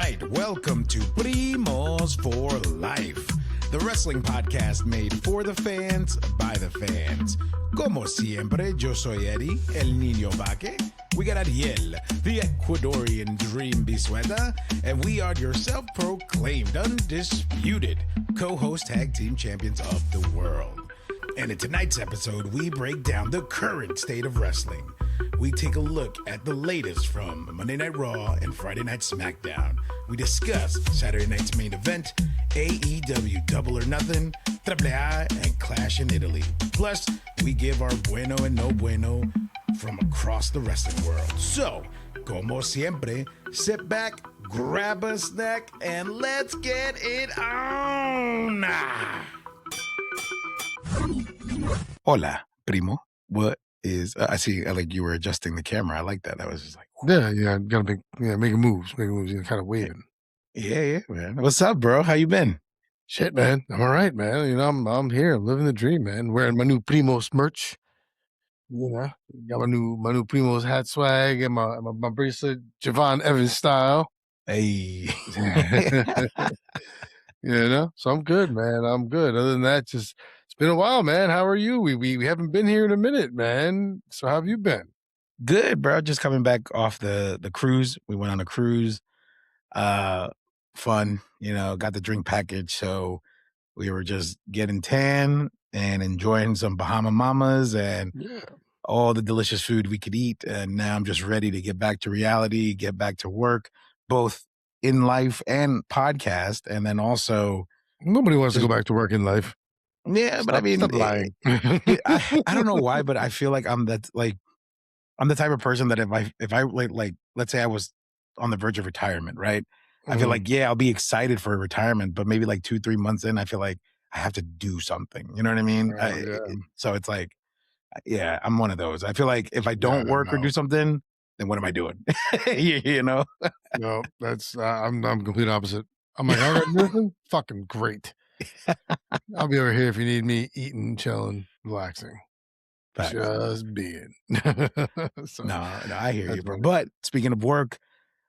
right, welcome to Primos for Life, the wrestling podcast made for the fans, by the fans. Como siempre, yo soy Eddie, el niño vaque. We got Ariel, the Ecuadorian dream bisueta, and we are your self-proclaimed, undisputed co-host tag team champions of the world. And in tonight's episode, we break down the current state of wrestling. We take a look at the latest from Monday Night Raw and Friday Night SmackDown. We discuss Saturday night's main event, AEW Double or Nothing, Triple A, and Clash in Italy. Plus, we give our Bueno and No Bueno from across the wrestling world. So, como siempre, sit back, grab a snack, and let's get it on! Hola, primo. What is... I see, like you were adjusting the camera. I like that. That was just like... Yeah, gotta make moves, kind of waving. Yeah, man. What's up, bro? How you been? Shit, man. I'm all right, man. You know, I'm here. I'm living the dream, man. Wearing my new Primos merch. You know, got my new Primos hat swag and my bracelet, Javon Evans style. Hey. You know, so I'm good, man. I'm good. Other than that, just it's been a while, man. How are you? We haven't been here in a minute, man. So how have you been? Good, bro. Just coming back off the cruise. We went on a cruise. Fun, you know, got the drink package. So we were just getting tan and enjoying some Bahama Mamas and all the delicious food we could eat. And now I'm just ready to get back to reality, get back to work, both in life and podcast. And then also... Nobody wants to go back to work in life. Yeah, but I mean... Stop lying. I don't know why, but I feel like I'm the type of person that if I like let's say I was on the verge of retirement, right? I feel like, yeah, I'll be excited for retirement, but maybe like 2-3 months in, I feel like I have to do something. You know what I mean? So it's like, yeah, I'm one of those. I feel like if I don't work or do something, then what am I doing? you know? No, that's I'm complete opposite. I'm like, all right, nothing? Fucking great. I'll be over here if you need me, eating, chilling, relaxing. Facts. Just being. So, no, I hear you, bro. But speaking of work,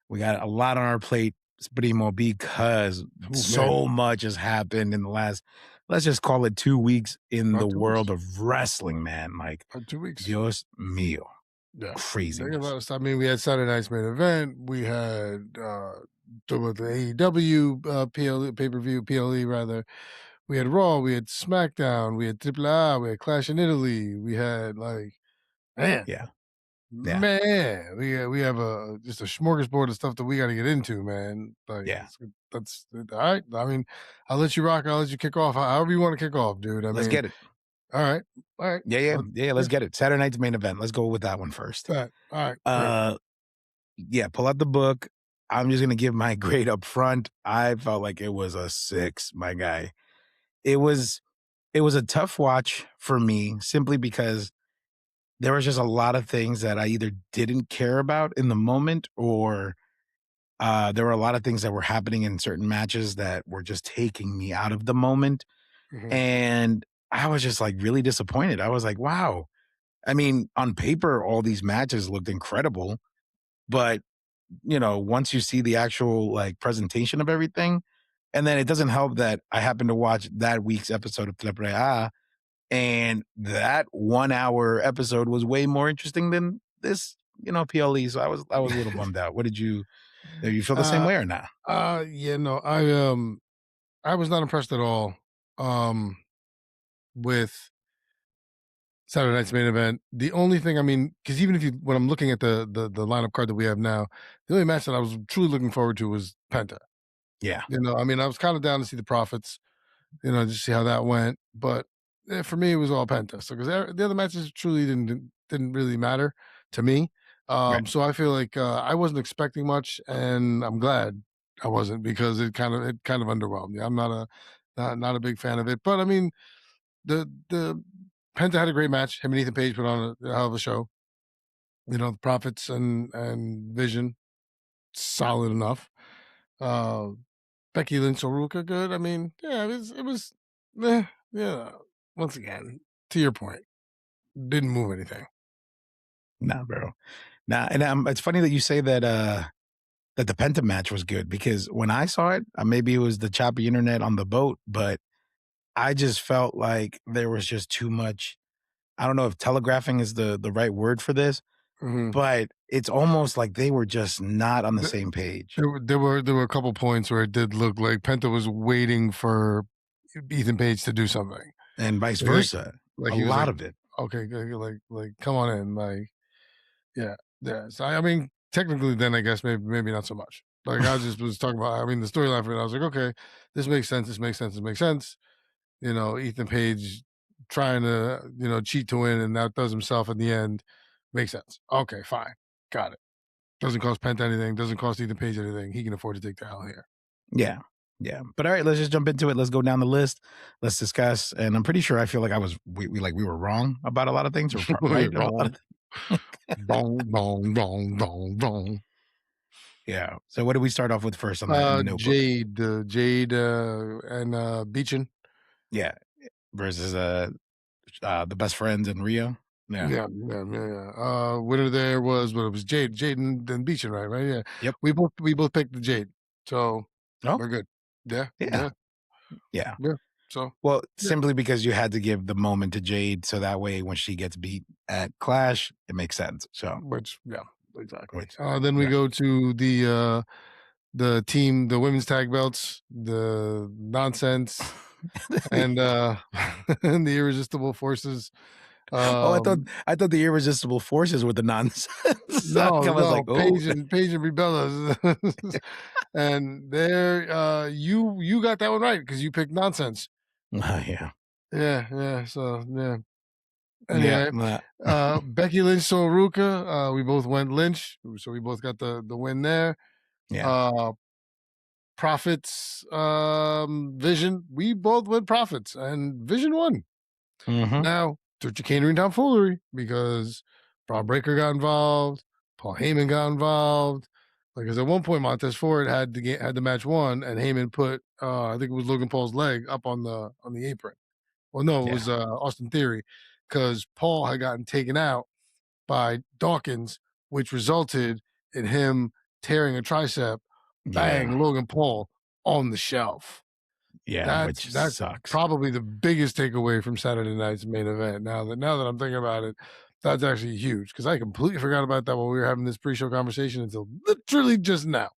we got a lot on our plate, Primo, because so much has happened in the last, let's just call it 2 weeks in the world of wrestling, man. Like 2 weeks. Dios mío. Yeah. Crazy. I mean, we had Saturday night's main event. We had the AEW pay-per-view, PLE rather. We had Raw, we had SmackDown, we had Triple A, we had Clash in Italy. We had man, we have just a smorgasbord of stuff that we got to get into, man. That's all right. I mean, I'll let you rock. I'll let you kick off. However you want to kick off, dude. Let's get it. All right. Yeah. Let's get it. Saturday night's main event. Let's go with that one first. All right. Pull out the book. I'm just gonna give my grade up front. I felt like it was a 6, my guy. It was a tough watch for me simply because there was just a lot of things that I either didn't care about in the moment or there were a lot of things that were happening in certain matches that were just taking me out of the moment. And I was just like really disappointed. I was like, wow. I mean, on paper, all these matches looked incredible, but you know, once you see the actual like presentation of everything, and then it doesn't help that I happened to watch that week's episode of Triple A, and that 1 hour episode was way more interesting than this, you know, PLE. So I was a little bummed out. What did you feel the same way or not? Yeah, no, I was not impressed at all with Saturday night's main event. The only thing, I mean, because even when I'm looking at the lineup card that we have now, the only match that I was truly looking forward to was Penta. Yeah. You know, I mean, I was kind of down to see the Profits, you know, just see how that went. But for me, it was all Penta. So, because the other matches truly didn't really matter to me. So I feel like I wasn't expecting much, and I'm glad I wasn't, because it kind of underwhelmed me. I'm not a big fan of it. But I mean, the Penta had a great match. Him and Ethan Page put on a hell of a show. You know, the Profits and Vision, solid enough. Becky Lynch, Oruka, good. I mean, yeah, it was yeah. Once again, to your point, didn't move anything. Nah, bro. Nah, and it's funny that you say that that the Penta match was good because when I saw it, maybe it was the choppy internet on the boat, but I just felt like there was just too much. I don't know if telegraphing is the right word for this, Mhm. but it's almost like they were just not on the Th same page, there were a couple points where it did look like Penta was waiting for Ethan Page to do something. and vice Like versa. like A he was lot like, of it. "Okay, like, come on in," yeah, yeah. So, I mean, technically then I guess maybe not so much. Like, I just was talking about, I mean, the storyline for it, I was like, "Okay, this makes sense, this makes sense, this makes sense." Ethan Page trying to, cheat to win and outdoes himself in the end makes sense. Okay, fine. Got it. Doesn't cost Penta anything, doesn't cost Ethan Page anything. He can afford to take the hell here. Yeah. Yeah. But all right, let's just jump into it. Let's go down the list. Let's discuss. And I'm pretty sure I feel like we were wrong about a lot of things or We're right about a lot wrong. of things. Bong, bong, bong, bong, bong. Yeah. So what do we start off with first on the notebook? Jade, and Beechin. Yeah. Versus the best friends in Rio. Yeah. Yeah. Winner there was, what, it was Jade and Beechin, right? Yeah. Yep. We both picked the Jade, so Oh, we're good. Yeah, yeah. yeah, Yeah. yeah. So Well, yeah, simply because you had to give the moment to Jade so that way when she gets beat at Clash, it makes sense. So which yeah, exactly. which Then we right. go to the team, the women's tag belts, the nonsense, and and the irresistible forces. Oh, Um, I thought the irresistible forces were the nonsense. I no, was like, no, oh, Paige and Rebellas, and there, you got that one right because you picked nonsense. yeah, Yeah. So yeah. yeah, Anyway, Becky Lynch, Soruka, we both went Lynch, so we both got the win there. yeah. Uh, Profits, Vision, we both went Profits, and Vision won. Hmm. Now, to chicanery and tomfoolery because Braun Breaker got involved, Paul Heyman got involved. Because at one point Montez Ford had the match won, and Heyman put I think it was Logan Paul's leg up on the apron. Well, no, it Yeah, was Austin Theory because Paul had gotten taken out by Dawkins, which resulted in him tearing a tricep. yeah, Bang, Logan Paul on the shelf. yeah. Which That's sucks. probably the biggest takeaway from Saturday night's main event. Now that I'm thinking about it, that's actually huge because I completely forgot about that while we were having this pre-show conversation until literally just now.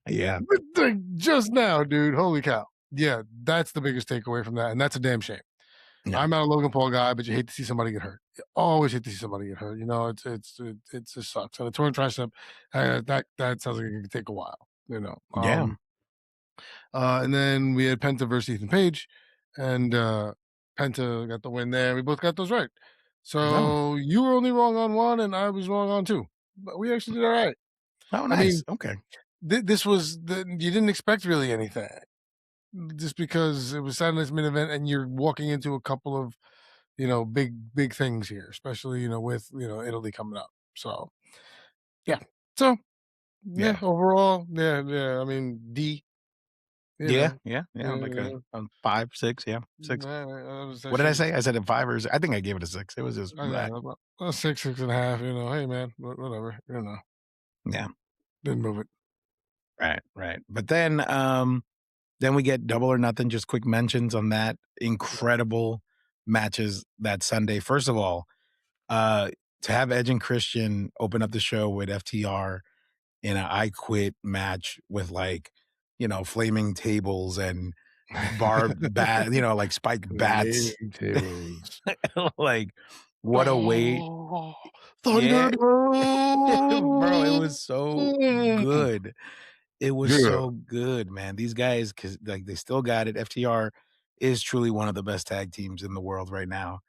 Yeah, Like, just now, dude. Holy cow. Yeah, that's the biggest takeaway from that, and that's a damn shame. yeah, I'm not a Logan Paul guy, but you hate to see somebody get hurt. You always hate to see somebody get hurt. It just sucks. And a torn tricep, that sounds like it could take a while. yeah. And then we had Penta versus Ethan Page, and Penta got the win there. We both got those right. No, So you were only wrong on one, and I was wrong on two. But we actually did all right. oh, I nice. mean, Okay. this was you didn't expect really anything, just because it was Saturday's main event, and you're walking into a couple of big things here, especially with Italy coming up. So yeah, so yeah, Yeah, overall, yeah. I mean, D, you yeah, know, yeah, yeah. Like yeah, a 5, 6. Yeah, 6. I was What did I actually, say? I said a 5 or I think I gave it a 6. It was just yeah, bleh. about a 6.5. Hey man, whatever. Yeah. Didn't move it. Right, right. But then we get Double or Nothing, just quick mentions on that. Incredible matches that Sunday. First of all, uh, to have Edge and Christian open up the show with FTR in an I Quit match with flaming tables and like spiked bats. Flaming tables. Like, what a way. Oh, Yeah. Bro, it Thunderdome. was so good. It was Yeah. so good, man. These guys, because like they still got it. FTR is truly one of the best tag teams in the world right now.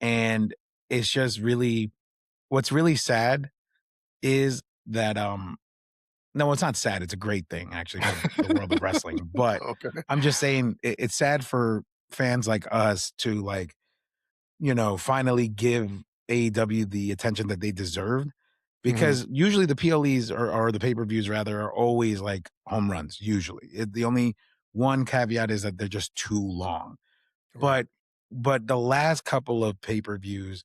And it's just really what's really sad is that no, it's not sad. It's a great thing actually for the world of wrestling. But Okay. I'm just saying it's sad for fans like us to finally give AEW the attention that they deserved Mhm. because usually the PLEs or the pay-per-views rather are always like home runs, usually. The only one caveat is that they're just too long. Right. But the last couple of pay-per-views,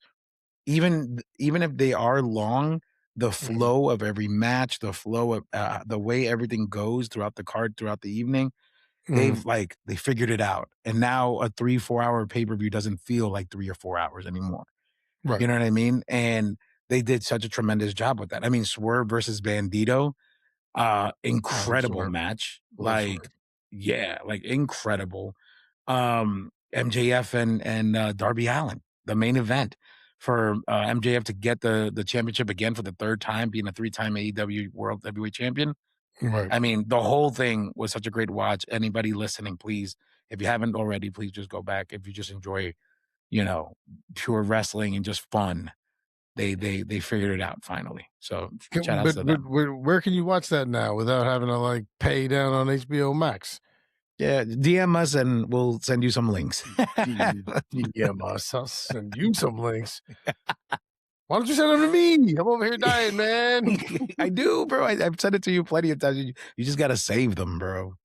even if they are long, the flow of every match, the flow of the way everything goes throughout the card, throughout the evening. Mhm. They figured it out. And now a 3-4 hour pay-per-view doesn't feel like 3 or 4 hours anymore. Right. You know what I mean? And they did such a tremendous job with that. I mean, Swerve versus Bandito, Love incredible Swerve. match. Love Like, Swerve. yeah, like incredible. MJF and Darby Allin, the main event for MJF to get the championship again for the third time, being a 3-time AEW World Heavyweight Champion. Right. I mean, the whole thing was such a great watch. Anybody listening, please, if you haven't already, please just go back. If you just enjoy, you know, pure wrestling and just fun, they figured it out finally. So shout outs But to them. where can you watch that now without having to, like, pay down on HBO Max? Yeah, DM us and we'll send you some links. DM us. I'll send you some links. Why don't you send them to me? I'm over here dying, man. I do, bro. I've said it to you plenty of times. You just gotta save them, bro.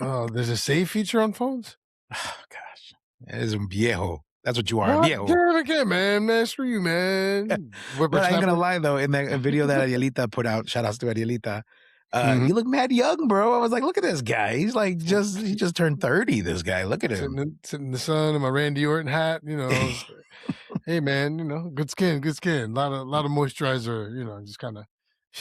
Oh, there's a save feature on phones? Oh, gosh. Es un viejo. That's what you are, God viejo. damn it, man. Screw you, man. But I ain't gonna Whippersnapper. lie though, in that video that Arielita put out, shout outs to Arielita, Mhm. you look mad young, bro. I was like, look at this guy. He's like he just turned 30, this guy. Look at him. Sitting in the sun in my Randy Orton hat, you know. Hey, man, you know, good skin, good skin. Lot of moisturizer, you know, just kind of,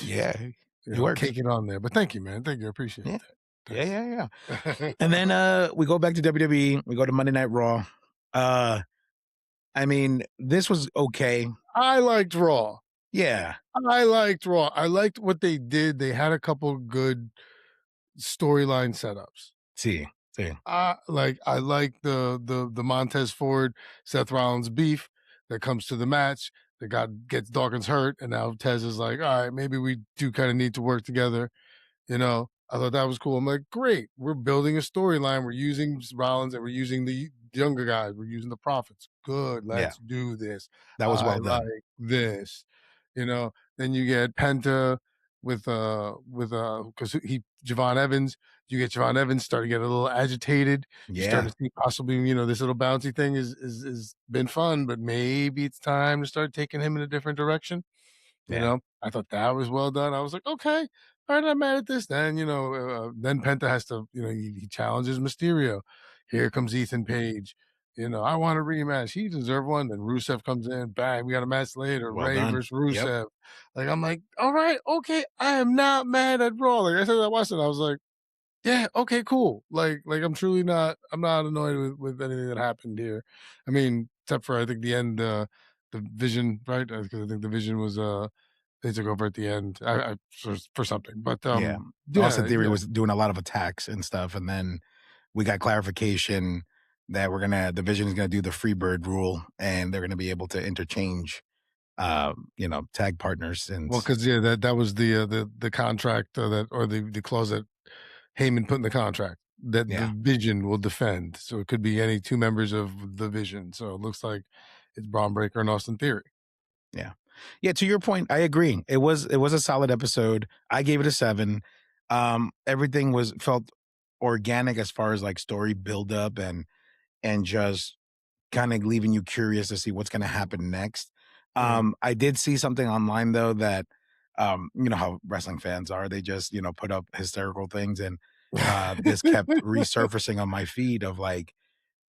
Yeah, you it know, works. cake it on there. But thank you, man. Thank you. I appreciate Yeah. that. Yeah, Thanks. yeah, yeah. And then we go back to WWE. We go to Monday Night Raw. I mean, this was okay. I liked Raw. Yeah. I liked Raw. I liked what they did. They had a couple good storyline setups. See. I like the Montez Ford Seth Rollins beef that comes to the match. The guy gets Dawkins hurt, and now Tez is like, all right, maybe we do kind of need to work together. You know, I thought that was cool. I'm like, great, we're building a storyline. We're using Rollins and we're using the younger guys. We're using the Prophets. Good, Yeah. let's do this. That was I well done. like this. You know, then you get Penta with because he Javon Evans. You get Javon Evans starting to get a little agitated. You start Yeah. to see possibly, you know, this little bouncy thing is been fun, but maybe it's time to start taking him in a different direction. You Yeah. know, I thought that was well done. I was like, okay, all right, I'm mad at this. Then, you know, then Penta has to, you know, he challenges Mysterio. Here comes Ethan Page. You know, I want a rematch. He deserved one. Then Rusev comes in. Bang, we got a match later. Well Ray done. versus Yep. Rusev. Like, I'm like, all right, okay. I am not mad at Raw. Like I said, I watched it. I was like, yeah, okay, cool. Like I'm not annoyed with anything that happened here. I mean, except for I think the end, the Vision, right? Because I think the Vision was they took over at the end. I for something, but Yeah. Austin yeah, Theory yeah. was doing a lot of attacks and stuff, and then we got clarification that the Vision is gonna do the Freebird rule, and they're gonna be able to interchange, tag partners. Well, Since because yeah, that was the contract that or the clause that Heyman put in the contract that the yeah, Vision will defend. So it could be any two members of the Vision. So it looks like it's Braun Breaker and Austin Theory. yeah, yeah. To your point, I agree. It was a solid episode. I gave it a 7. Everything felt organic as far as like story buildup and just kind of leaving you curious to see what's going to happen next. Mm. I did see something online though that, you know how wrestling fans are. They just, put up hysterical things, and this kept resurfacing on my feed of like,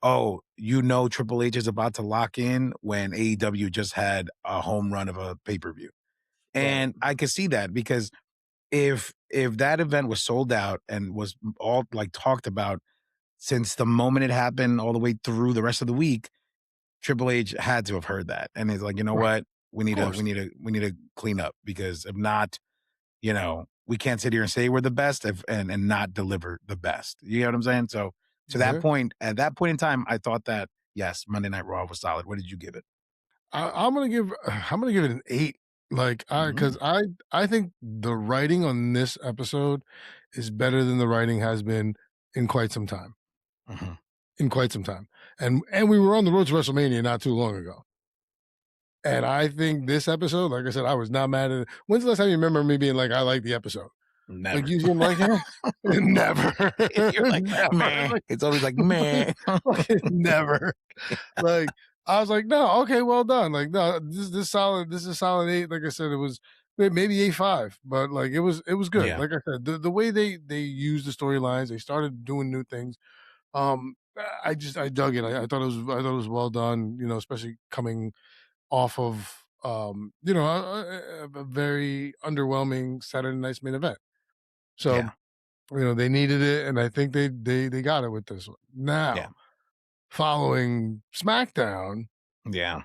oh, Triple H is about to lock in when AEW just had a home run of a pay-per-view. Right. And I could see that because if that event was sold out and was all like talked about since the moment it happened all the way through the rest of the week, Triple H had to have heard that, and he's like, you know Right. what, we Of need to course. we need to we need to clean up, because if not, we can't sit here and say we're the best and not deliver the best. You know what I'm saying? So to that Yeah. point, at that point in time, I thought that yes, Monday Night Raw was solid. What did you give it? I'm gonna give it an 8. Like Mhm, because I think the writing on this episode is better than the writing has been in quite some time. mhm. In quite some time. And we were on the road to WrestleMania not too long ago. And I think this episode, like I said, I was not mad at it. When's the last time you remember me being like, I like the episode? Like, Never. usually I'm like, eh, never. You're like, Never. meh. It's always like meh. Never. Like, I was like, no, okay, well done. Like, no, this is solid. This is solid 8. Like I said, maybe A5, but like it was good. Yeah. Like I said, the way they used the storylines, they started doing new things. I dug it. I thought it was well done. You know, especially coming off of a very underwhelming Saturday Night's main event. So Yeah. they needed it, and I think they got it with this one. Yeah. Now, following SmackDown, Yeah.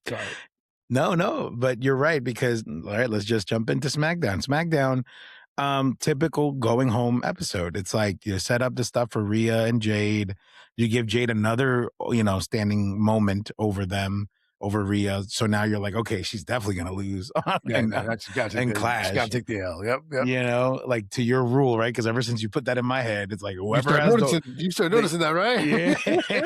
sorry, No, but you're right because all right, let's just jump into SmackDown. SmackDown, typical going home episode. It's like you set up the stuff for Rhea and Jade. You give Jade another, standing moment over them, over Rhea. So now you're like, okay, she's definitely gonna lose yeah, no, that's got and to Clash. take the L. Yep. Like to your rule, right? Because ever since you put that in my head, it's like You start noticing that, right?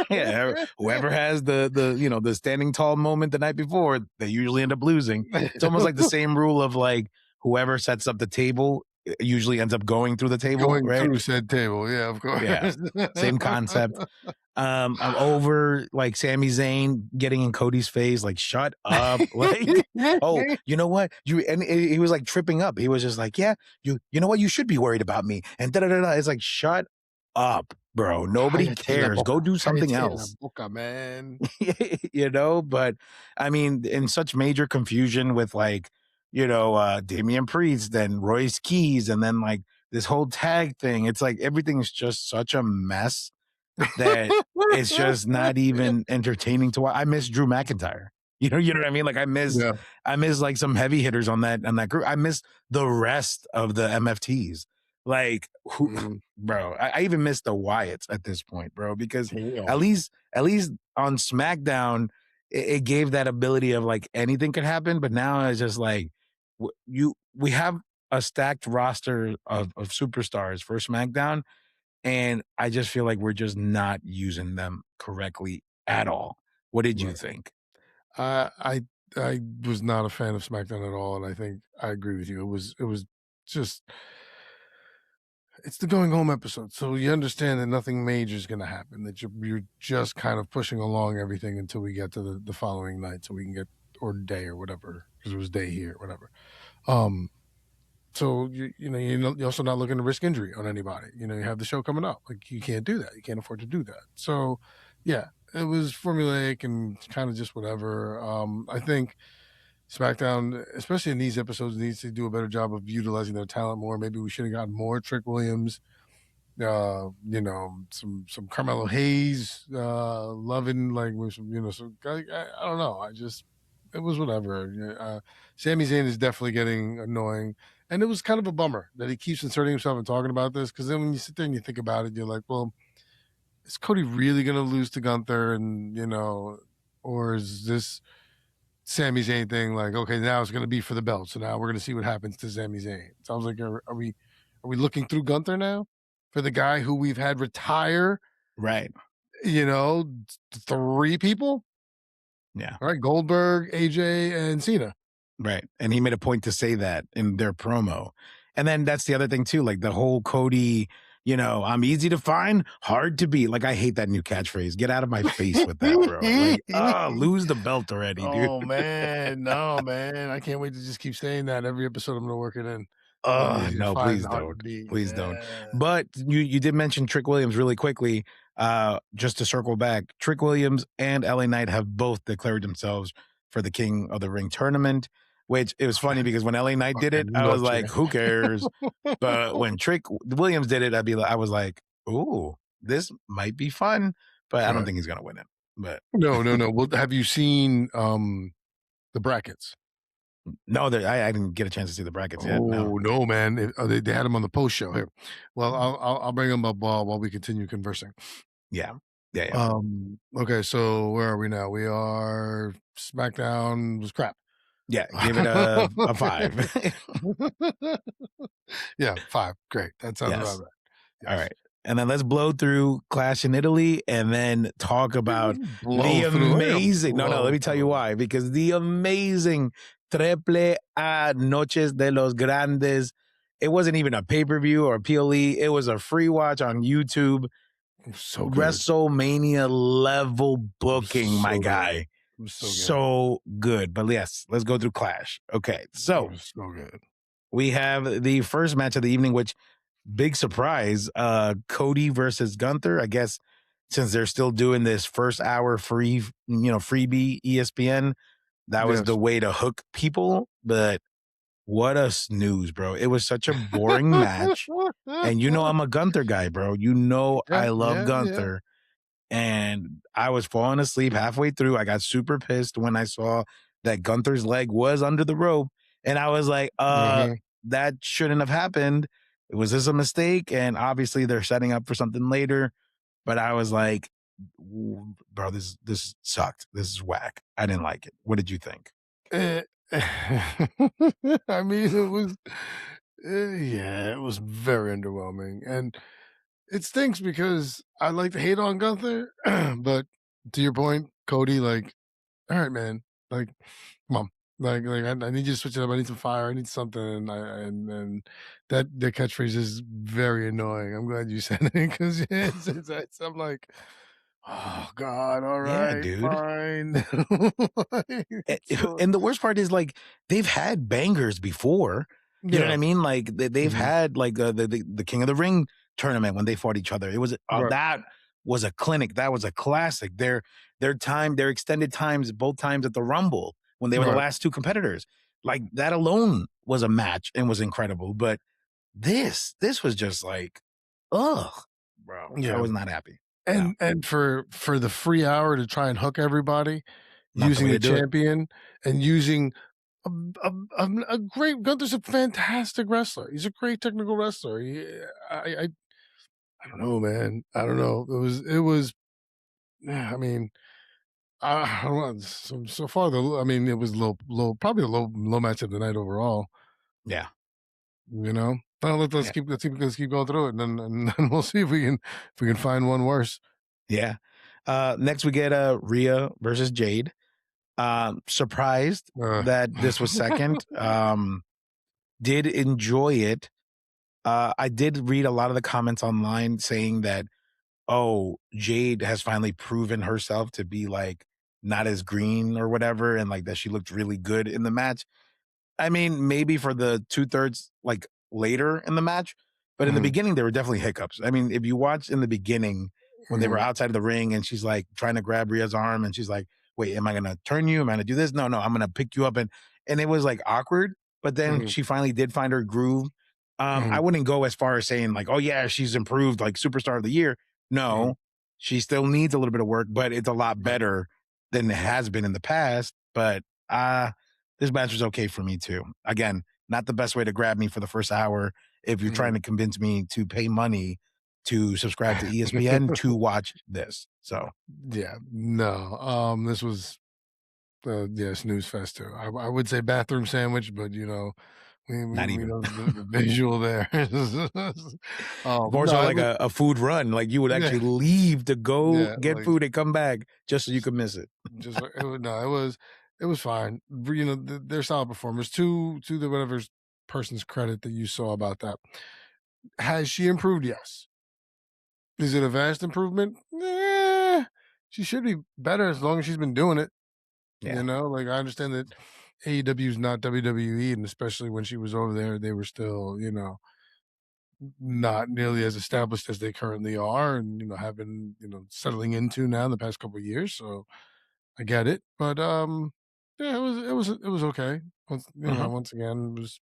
yeah, whoever has the standing tall moment the night before, they usually end up losing. It's almost like the same rule of like whoever sets up the table usually ends up going through the table, Going right? through said table, yeah, of course. Yeah, same concept. I'm over like Sami Zayn getting in Cody's face, like shut up. Like, oh, you know what? He was like tripping up. He was just like, yeah, you know what? You should be worried about me. And da da da da. It's like, shut up, bro. Nobody cares. Go do something else. Man. But I mean, in such major confusion with like, Damian Priest and Royce Keys, and then like this whole tag thing. It's like everything's just such a mess that it's just not even entertaining to watch. I miss Drew McIntyre. You know what I mean? Like I miss like some heavy hitters on that group. I miss the rest of the MFTs. Like bro, I even miss the Wyatts at this point, bro, because at least on SmackDown, it gave that ability of like anything could happen. But now it's just like we have a stacked roster of superstars for SmackDown. And I just feel like we're just not using them correctly at all. What did you think? I was not a fan of SmackDown at all, and I think I agree with you. It was just it's the going home episode, so you understand that nothing major is going to happen. That you're just kind of pushing along everything until we get to the following night, so we can get or day or whatever, because it was day here, whatever. So you're also not looking to risk injury on anybody. You have the show coming up. Like you can't do that. You can't afford to do that. So yeah, it was formulaic and kind of just whatever. I think SmackDown, especially in these episodes, needs to do a better job of utilizing their talent more. Maybe we should have gotten more Trick Williams. Some Carmelo Hayes, loving like some, I don't know. It was whatever. Sami Zayn is definitely getting annoying. And it was kind of a bummer that he keeps inserting himself and talking about this, because then when you sit there and you think about it, you're like, well, is Cody really going to lose to Gunther? And, or is this Sami Zayn thing like, okay, now it's going to be for the belt. So now we're going to see what happens to Sami Zayn. It sounds like, are we looking through Gunther now for the guy who we've had retire? Right. 3 people? Yeah. All right. Goldberg, AJ, and Cena. Right. And he made a point to say that in their promo. And then that's the other thing too, like the whole Cody, I'm easy to find, hard to beat. Like I hate that new catchphrase. Get out of my face with that, bro. Like, lose the belt already, dude. Oh man, no man. I can't wait to just keep saying that every episode. I'm gonna work it in. No, please don't. Please don't. But you did mention Trick Williams really quickly. Just to circle back, Trick Williams and LA Knight have both declared themselves for the King of the Ring tournament, which it was funny because when LA Knight did it, I was like, who cares? But when Trick Williams did it, I was like, ooh, this might be fun, but I don't think he's gonna win it. But no. Well, have you seen the brackets? No, I didn't get a chance to see the brackets yet. No, man. They had them on the post show here. Well, I'll bring them up while we continue conversing. Yeah. Okay, so where are we now? We are SmackDown was crap. Yeah, give it a 5. Yeah, 5. Great. That sounds about right. Yes. All right. And then let's blow through Clash in Italy and then talk about the amazing. No, let me tell you why. Because the amazing Triple A Noches de los Grandes. It wasn't even a pay-per-view or a PLE. It was a free watch on YouTube. So good. WrestleMania level It was booking, my so good. guy. It was so good. So good. But yes, let's go through Clash. Okay, It so was so good. we have the first match of the evening, which big surprise, Cody versus Gunther. I guess since they're still doing this first hour free, freebie ESPN, that was the Yes. way to hook people. But what a snooze, bro. It was such a boring match. And I'm a Gunther guy, bro. Yeah, I love yeah, yeah. Gunther. And I was falling asleep halfway through. I got super pissed when I saw that Gunther's leg was under the rope. And I was like, Mhm. that shouldn't have happened. Was this a mistake? And obviously they're setting up for something later. But I was like, bro, this sucked. This is whack. I didn't like it. What did you think? Eh, I mean, it was yeah, it was very underwhelming, and it stinks because I like to hate on Gunther, but to your point, Cody, like, all right, man, like, come on, I need you to switch it up. I need some fire. I need something, and that the catchphrase is very annoying. I'm glad you said it because I'm like, oh God, all Yeah, right, dude. fine. Like, so And the worst part is like they've had bangers before. You know what I yeah, mean? Like they've mhm, had like the King of the Ring tournament when they fought each other. It was right, that was a clinic. That was a classic. Their extended times both times at the Rumble when they were the right, last two competitors. Like that alone was a match and was incredible. But this was just like, ugh, bro. I yeah. was not happy. No, And for the free hour to try and hook everybody not the using way the to do it. champion and using a great Gunther's a fantastic wrestler. He's a great technical wrestler. I don't know, man. I don't know. It was yeah, I mean, I don't know. So far I mean, it was probably a low match of the night overall, Yeah. you know? Well, Yeah. let's keep going through it, and then we'll see if we can find one worse. Yeah. Next we get Rhea versus Jade. Surprised Uh, that this was second. Did enjoy it. I did read a lot of the comments online saying that, oh, Jade has finally proven herself to be like not as green or whatever, and like that she looked really good in the match. I mean, maybe for the 2/3, like, later in the match, but in the mhm, beginning, there were definitely hiccups. I mean, if you watch in the beginning when they were mhm, outside of the ring and she's, like, trying to grab Rhea's arm and she's like, "Wait, am I gonna turn you? Am I gonna do this? No, no, I'm gonna pick you up," and it was, like, awkward, but then mhm, she finally did find her groove. I mhm, wouldn't go as far as saying, like, "Oh, yeah, she's improved, like, superstar of the year." mhm, No, she still needs a little bit of work, but it's a lot right, better than it has been in the past, but, this match was okay for me too. Again, not the best way to grab me for the first hour if you're trying mhm. to convince me to pay money to subscribe to ESPN to watch this. So, Yeah, no, this was, yeah, snooze fest too. I would say bathroom sandwich, but, not we even. know the visual there. More No, so I like was a food run. Like you would yeah, actually leave to go yeah, get like, food and come back just so you could miss it. just like it was no, it was fine. They're solid performers. To the whatever person's credit that you saw about that. Has she improved? Yes. Is it a vast improvement? She should be better as long as she's been doing it. Yeah. Like, I understand that AEW is not WWE, and especially when she was over there, they were still, not nearly as established as they currently are, and have been, settling into now in the past couple of years. So I get it, but yeah, it was okay. Uh-huh. Once again, it was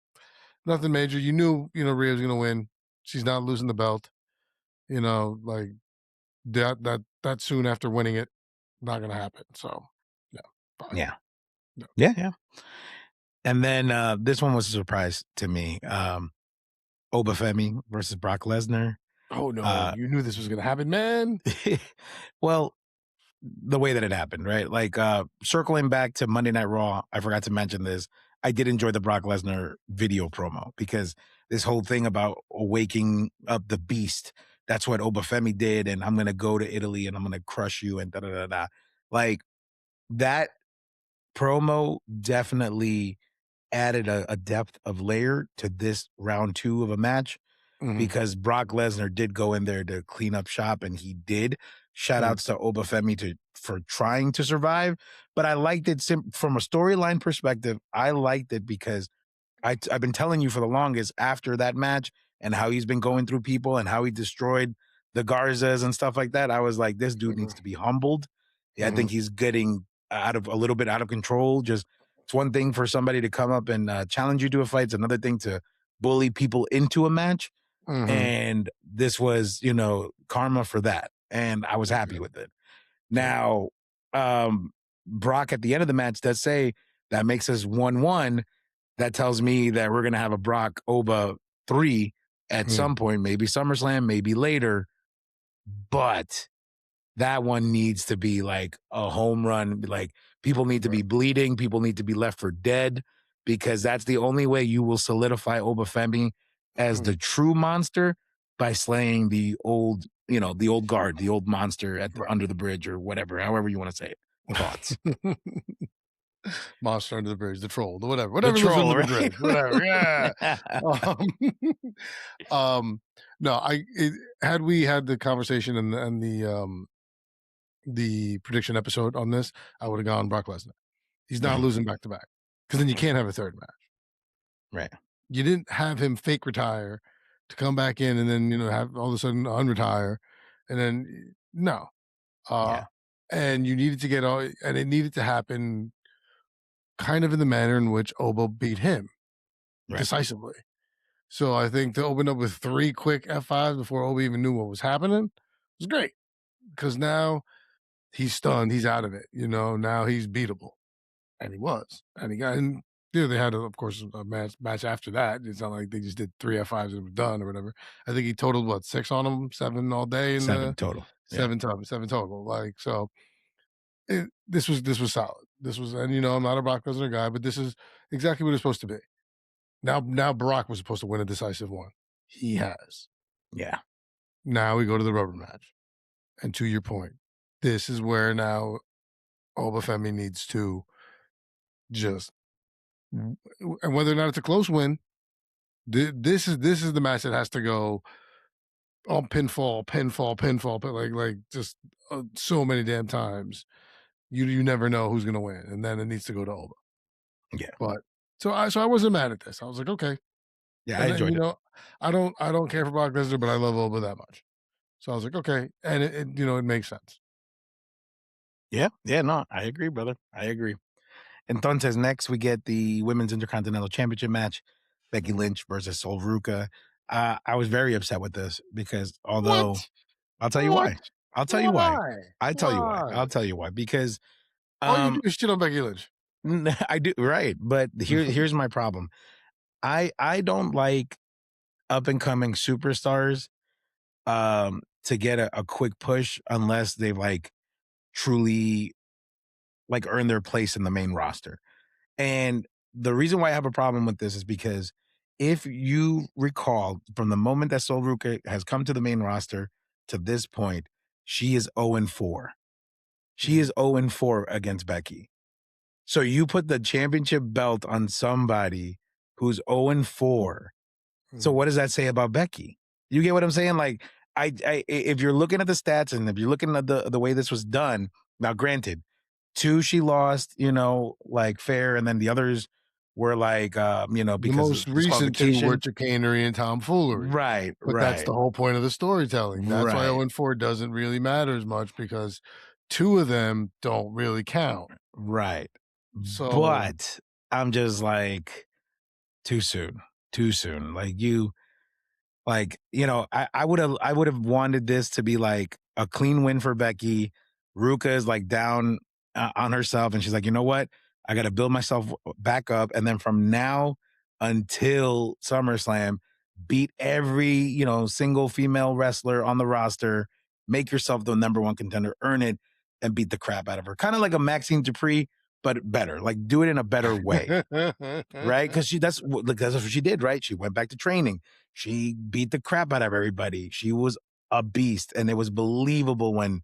nothing major. You knew, Rhea's gonna win. She's not losing the belt. Like that soon after winning it, not gonna happen. So yeah, fine. Yeah. No. Yeah. Yeah. And then this one was a surprise to me. Obafemi versus Brock Lesnar. Oh no, Uh you knew this was gonna happen, man. well, the way that it happened, right? Like circling back to Monday Night Raw, I forgot to mention this. I did enjoy the Brock Lesnar video promo because this whole thing about waking up the beast, that's what Obafemi did, and I'm gonna go to Italy and I'm gonna crush you and da da da da. Like that promo definitely added a depth of layer to this round two of a match. because Brock Lesnar did go in there to clean up shop, and he did. Shout outs to Obafemi for trying to survive, but I liked it from a storyline perspective. I liked it because I've been telling you for the longest after that match and how he's been going through people and how he destroyed the Garzas and stuff like that. I was like, this dude needs to be humbled. Yeah, I think he's getting a little bit out of control. Just it's one thing for somebody to come up and challenge you to a fight. It's another thing to bully people into a match. And this was, karma for that. And I was happy with it. Now, Brock at the end of the match does say that makes us 1-1. That tells me that we're going to have a Brock Oba 3 at some point, maybe SummerSlam, maybe later. But that one needs to be like a home run. Like people need to be bleeding. People need to be left for dead, because that's the only way you will solidify Obafemi as the true monster, by slaying the old guard, the old monster under the bridge, or whatever, however you want to say it. Thoughts? Monster under the bridge, the troll, the whatever The lives troll, under right? the bridge, whatever. Yeah. No, had we had the conversation and the prediction episode on this, I would have gone Brock Lesnar. He's not losing back to back, because then you can't have a third match. Right. You didn't have him fake retire to come back in and then have all of a sudden unretire, and then no. And you needed to and it needed to happen kind of in the manner in which Oba beat him decisively. So I think to open up with 3 quick F5s before Oba even knew what was happening was great, because now he's stunned, he's out of it. Now he's beatable, and he was, and they had of course a match after that. It's not like they just did 3 F5s and it was done or whatever. I think he totaled 6 on him, 7 all day, 7 total. 7 total. Like, so this was solid. This was, and I'm not a Brock Lesnar guy, but this is exactly what it's supposed to be. Now Brock was supposed to win a decisive one. He has. Yeah. Now we go to the rubber match. And to your point, this is where now Obafemi needs to just, and whether or not it's a close win, this is the match that has to go on pinfall, like just so many damn times. You never know who's gonna win, and then it needs to go to Oba. Yeah. But so I wasn't mad at this. I was like, okay. Yeah, I enjoyed it. I don't care for Brock Lesnar, but I love Oba that much. So I was like, okay, and it makes sense. Yeah, no, I agree, brother. I agree. Entonces, next we get the Women's Intercontinental Championship match, Becky Lynch versus Sol Ruca. I was very upset with this because although I'll tell you why. I'll tell you why. I'll tell you why. Because all you do is shit on Becky Lynch. I do, right. But here's my problem. I don't like up and coming superstars to get a quick push unless they've truly earned their place in the main roster. And the reason why I have a problem with this is because if you recall, from the moment that Sol Ruca has come to the main roster to this point, she is 0-4. She is 0-4 against Becky. So you put the championship belt on somebody who's 0-4. So what does that say about Becky? You get what I'm saying? Like, if you're looking at the stats and if you're looking at the way this was done, now granted, 2 she lost, fair, and then the others were because the most recent 2 were chicanery and tomfoolery. Right, but that's the whole point of the storytelling. That's why 0-4 doesn't really matter as much, because 2 of them don't really count. Right. So, but I'm just too soon. I would have wanted this to be a clean win for Becky. Ruca is down on herself, and she's like, you know what? I got to build myself back up, and then from now until SummerSlam, beat every single female wrestler on the roster, make yourself the number 1 contender, earn it, and beat the crap out of her. Kind of like a Maxine Dupree, but better. Do it in a better way, right? Because that's what she did, right? She went back to training. She beat the crap out of everybody. She was a beast, and it was believable when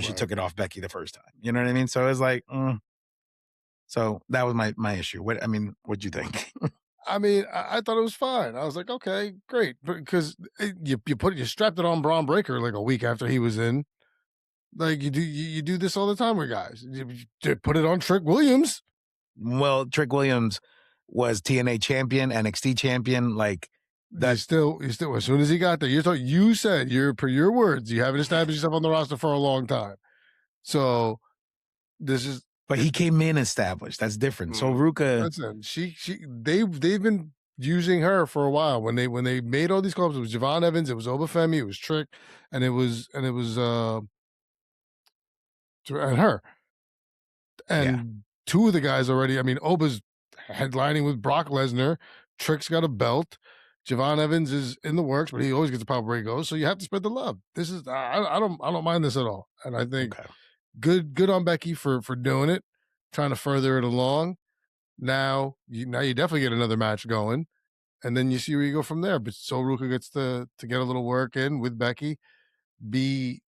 she took it off Becky the first time. You know what I mean? So it was so that was my issue. What'd you think? I mean, I thought it was fine. I was like, okay, great, because you strapped it on Braun Breaker like a week after he was in. Like you do this all the time with guys. You put it on Trick Williams. Well, Trick Williams was TNA champion, NXT champion, like You that. still as soon as he got there, you said per your words, you haven't established yourself on the roster for a long time. So this is But he came in established. That's different. So Ruka, listen, they've been using her for a while. When they made all these clubs, it was Javon Evans, it was Obafemi, it was Trick, and it was and her. And two of the guys already. I mean, Oba's headlining with Brock Lesnar. Trick's got a belt. Javon Evans is in the works, but he always gets a pop where he goes. So you have to spread the love. This is I don't mind this at all. And I think good on Becky for doing it, trying to further it along. Now you definitely get another match going, and then you see where you go from there. But so Ruka gets to get a little work in with Becky, see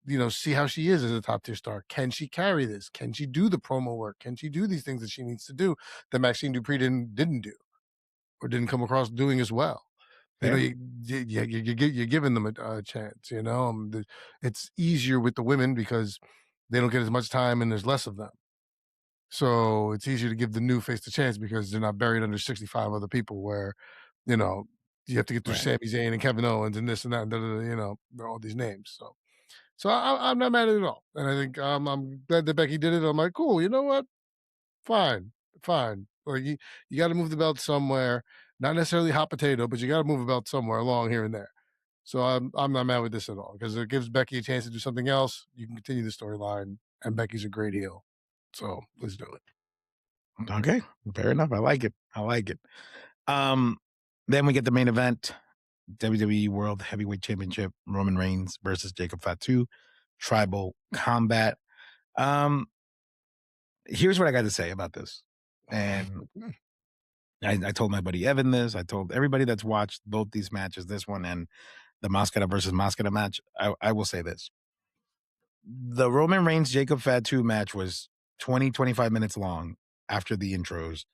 how she is as a top tier star. Can she carry this? Can she do the promo work? Can she do these things that she needs to do that Maxine Dupree didn't do or didn't come across doing as well? Fair. You're giving them a chance. It's easier with the women because they don't get as much time and there's less of them. So it's easier to give the new face the chance because they're not buried under 65 other people where, you have to get through Sami Zayn and Kevin Owens and this and that, all these names. So I'm not mad at it at all. And I think I'm glad that Becky did it. I'm like, cool, you know what? Fine. Like you got to move the belt somewhere, not necessarily hot potato, but you got to move the belt somewhere along here and there. So I'm not mad with this at all because it gives Becky a chance to do something else. You can continue the storyline, and Becky's a great heel. So let's do it. Okay, fair enough. I like it. Then we get the main event, WWE World Heavyweight Championship, Roman Reigns versus Jacob Fatu, Tribal Combat. Here's what I got to say about this. And I told my buddy Evan this. I told everybody that's watched both these matches, this one and the Mascara versus Mascara match. I will say this. The Roman Reigns Jacob Fatu match was 25 minutes long after the intros,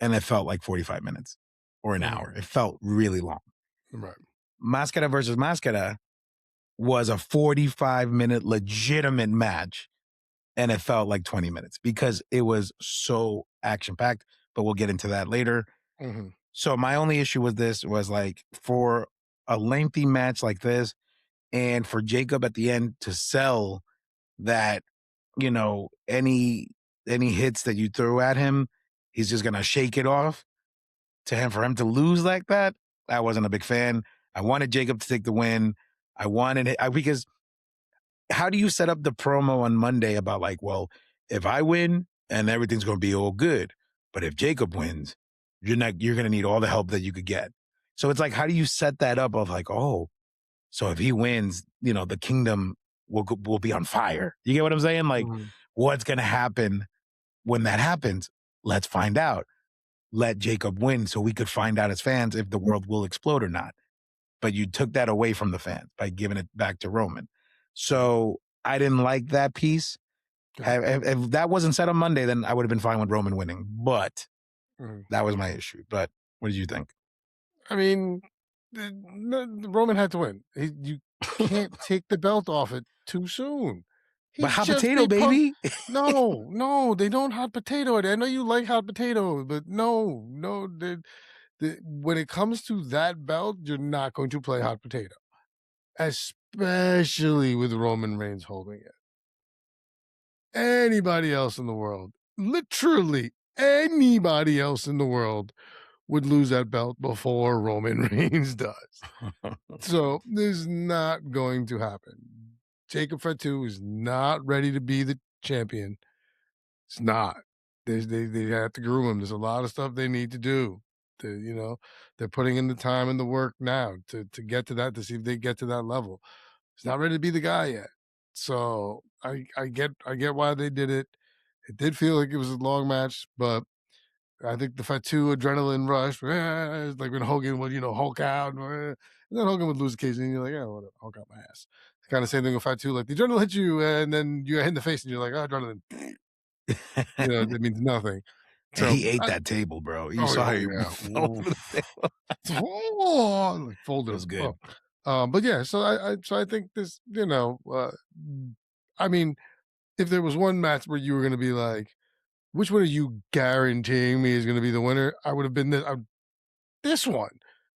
and it felt like 45 minutes or an hour. It felt really long. Right. Mascara versus Mascara was a 45-minute legitimate match, and it felt like 20 minutes because it was so action-packed, but we'll get into that later. Mm-hmm. So my only issue with this was like for a lengthy match like this and for Jacob at the end to sell that, any hits that you throw at him, he's just going to shake it off for him to lose like that. I wasn't a big fan. I wanted Jacob to take the win. I wanted it because how do you set up the promo on Monday about like, well, if I win and everything's going to be all good, but if Jacob wins, you're going to need all the help that you could get. So it's like, how do you set that up of like, oh, so if he wins, the kingdom will be on fire. You get what I'm saying? Like, what's going to happen when that happens? Let's find out. Let Jacob win so we could find out as fans if the world will explode or not. But you took that away from the fans by giving it back to Roman. So I didn't like that piece. If that wasn't said on Monday, then I would have been fine with Roman winning. But that was my issue. But what did you think? I mean, Roman had to win. You can't take the belt off it too soon. But hot potato, baby. No, they don't hot potato it. I know you like hot potato, but no. When it comes to that belt, you're not going to play hot potato, especially with Roman Reigns holding it. Anybody else in the world, literally anybody else in the world, would lose that belt before Roman Reigns does. So this is not going to happen. Jacob Fatu is not ready to be the champion. It's not. They have to groom him. There's a lot of stuff they need to do. They're putting in the time and the work now to get to that, to see if they get to that level. He's not ready to be the guy yet. So I get why they did it. It did feel like it was a long match, but I think the Fatu adrenaline rush, it's like when Hogan would, Hulk out, and then Hogan would lose occasionally, and you're like, yeah, whatever, Hulk out my ass. It's kind of same thing with Fatu, like the adrenaline hits you, and then you hit in the face, and you're like, oh, adrenaline. That means nothing. And he ate that table, bro. You saw how he fell over the table. Like folded. It was good. But yeah, so I think this, I mean, if there was one match where you were going to be like, which one are you guaranteeing me is going to be the winner? I would have been this one.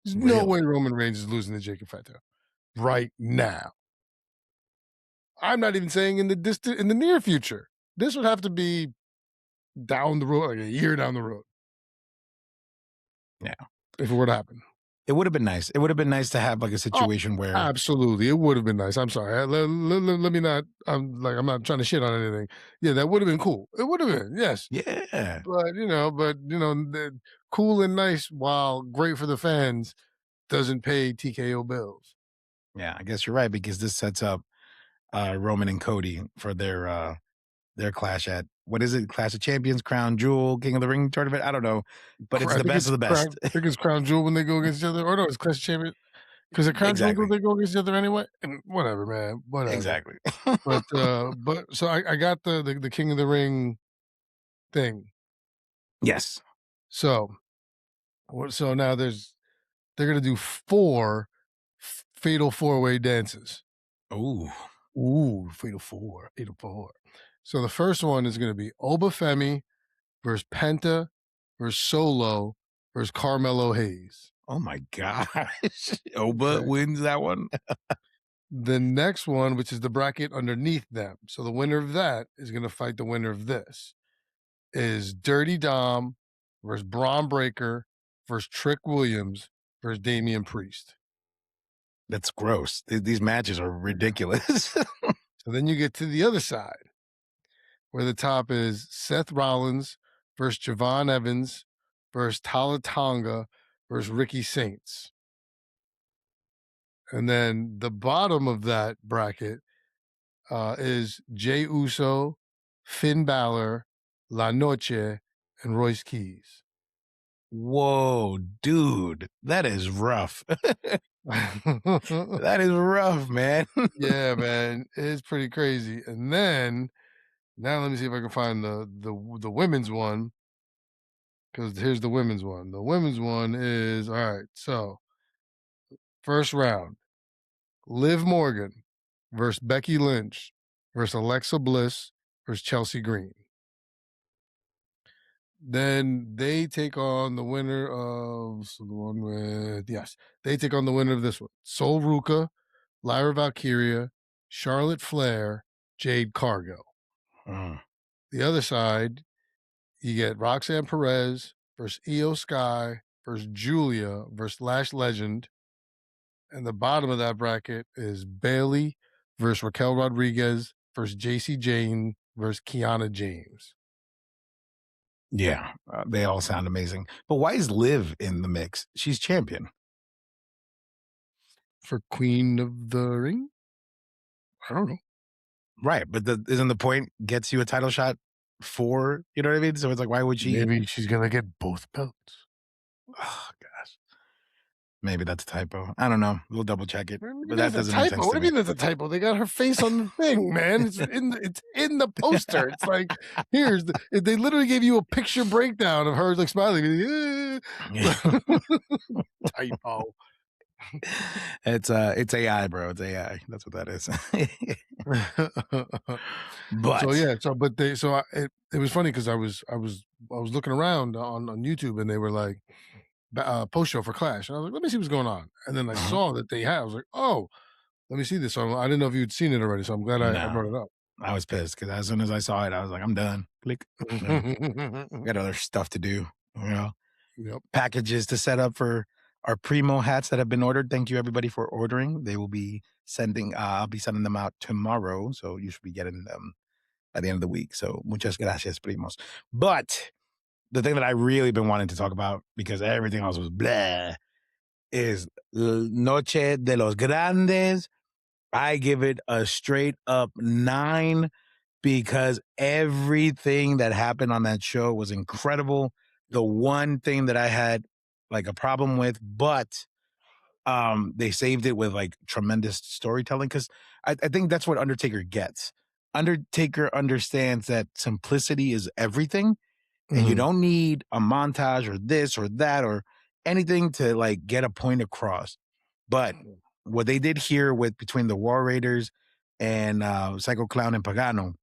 There's no way Roman Reigns is losing to Jacob Fatu right now. I'm not even saying in the near future. This would have to be down the road, like a year down the road. Yeah. If it were to happen. It would have been nice. It would have been nice to have like a situation where absolutely it would have been nice. I'm sorry. Let me not. I'm not trying to shit on anything. Yeah, that would have been cool. It would have been, yes. Yeah. But cool and nice while great for the fans doesn't pay TKO bills. Yeah, I guess you're right, because this sets up Roman and Cody for their clash at, what is it? Clash of Champions, Crown Jewel, King of the Ring tournament. I don't know, but it's the best of the best. I think it's Crown Jewel when they go against each other, or no, it's Clash of Champions. Because the Crown Jewel they go against each other anyway. And whatever, man. Whatever. Exactly. but so I got the King of the Ring thing. Yes. So now they're gonna do 4 fatal 4-way dances. Ooh, fatal 4. So the first one is gonna be Obafemi versus Penta versus Solo versus Carmelo Hayes. Oh my gosh. Oba wins that one. The next one, which is the bracket underneath them. So the winner of that is going to fight the winner of this. Is Dirty Dom versus Braun Breaker versus Trick Williams versus Damian Priest. That's gross. These matches are ridiculous. So then you get to the other side, where the top is Seth Rollins versus Javon Evans versus Tala Tonga versus Ricky Saints. And then the bottom of that bracket is Jey Uso, Finn Balor, La Noche, and Royce Keys. Whoa, dude, that is rough. That is rough, man. Yeah, man, it's pretty crazy. And then now let me see if I can find the women's one, because here's the women's one. The women's one is, all right, so first round, Liv Morgan versus Becky Lynch versus Alexa Bliss versus Chelsea Green. Then they take on the winner of they take on the winner of this one. Sol Ruka, Lyra Valkyria, Charlotte Flair, Jade Cargill. The other side, you get Roxanne Perez versus Io Sky versus Julia versus Lash Legend. And the bottom of that bracket is Bailey versus Raquel Rodriguez versus JC Jane versus Kiana James. Yeah, they all sound amazing. But why is Liv in the mix? She's champion. For Queen of the Ring? I don't know. Right, but isn't the point gets you a title shot for, you know what I mean? So it's like, why would she? Maybe she's going to get both belts. Oh, gosh. Maybe that's a typo. I don't know. We'll double check it. But that doesn't make sense. What do you mean that's a typo? They got her face on the thing, man. It's in the poster. It's like, they literally gave you a picture breakdown of her like smiling. Typo. It's AI, bro. It's AI. That's what that is. But it was funny because I was looking around on YouTube, and they were like post show for Clash, and I was like, let me see what's going on. And then I saw that they had. I was like, oh, let me see this. So I didn't know if you'd seen it already, so I'm glad I brought it up. I was pissed because as soon as I saw it, I was like, I'm done. Click. Got other stuff to do. You know, packages to set up for our Primo hats that have been ordered. Thank you everybody for ordering. They will be sending. I'll be sending them out tomorrow, so you should be getting them by the end of the week. So muchas gracias, Primos. But the thing that I really been wanting to talk about, because everything else was blah, is Noche de los Grandes. I give it a straight up 9 because everything that happened on that show was incredible. The one thing that I had like a problem with, but they saved it with like tremendous storytelling, because I think that's what Undertaker gets. Undertaker understands that simplicity is everything. And you don't need a montage or this or that or anything to like get a point across. But what they did here with between the War Raiders and Psycho Clown and Pagano,